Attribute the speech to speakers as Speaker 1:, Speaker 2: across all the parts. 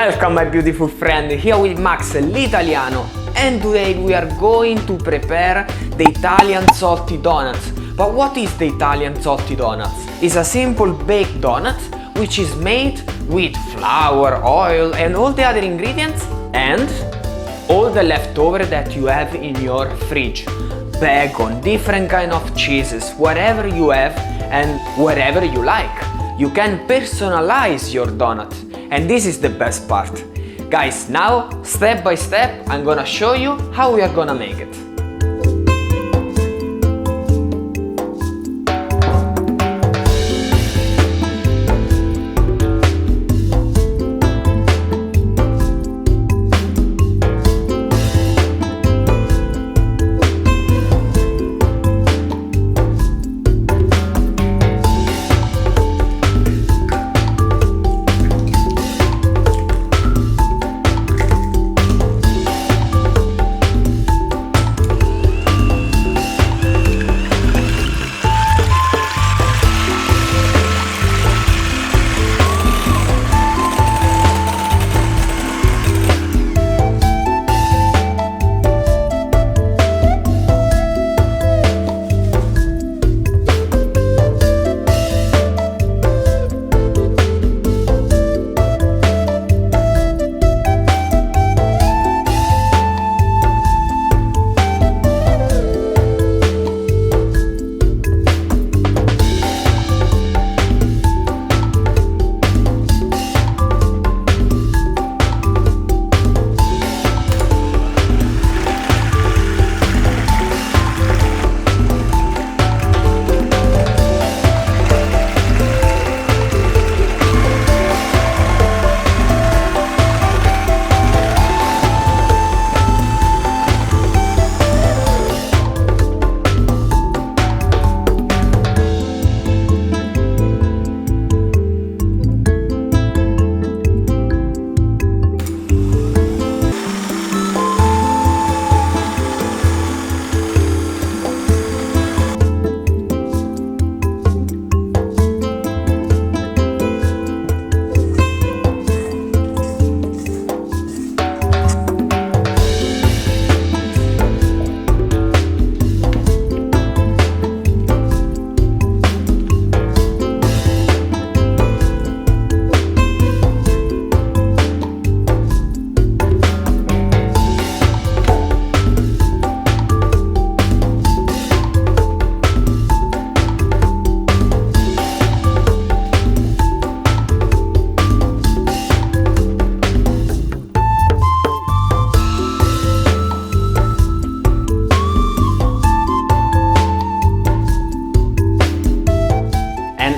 Speaker 1: Welcome my beautiful friend, here with Max l'Italiano, and today we are going to prepare the Italian salty donuts. But what is the Italian salty donuts? It's a simple baked donut which is made with flour, oil and all the other ingredients and all the leftover that you have in your fridge. Bacon, different kind of cheeses, whatever you have and wherever you like. You can personalize your donut, and this is the best part. Guys, now step by step I'm gonna show you how we are gonna make it.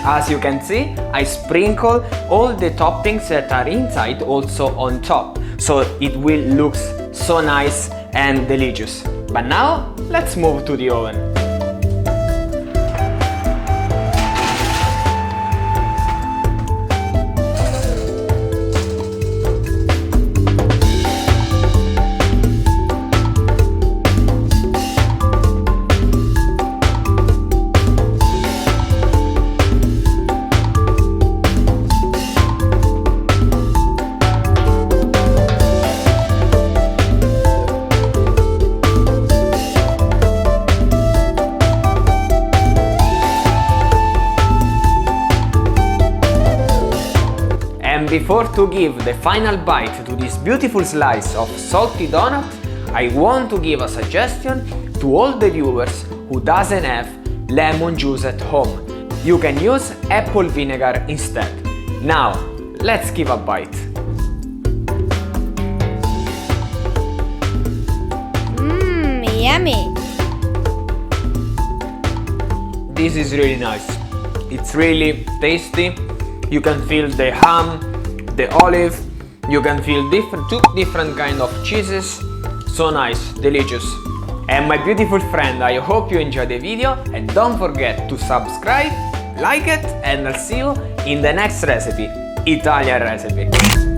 Speaker 1: As you can see, I sprinkle all the toppings that are inside also on top, so it will look so nice and delicious. But now, let's move to the oven. Before to give the final bite to this beautiful slice of salty donut, I want to give a suggestion to all the viewers who doesn't have lemon juice at home. You can use apple vinegar instead. Now, let's give a bite.
Speaker 2: Yummy!
Speaker 1: This is really nice. It's really tasty. You can feel the ham, the olive, you can feel two different kind of cheeses. So nice, delicious. And my beautiful friend, I hope you enjoyed the video and don't forget to subscribe, like it, and I'll see you in the next recipe, Italian recipe.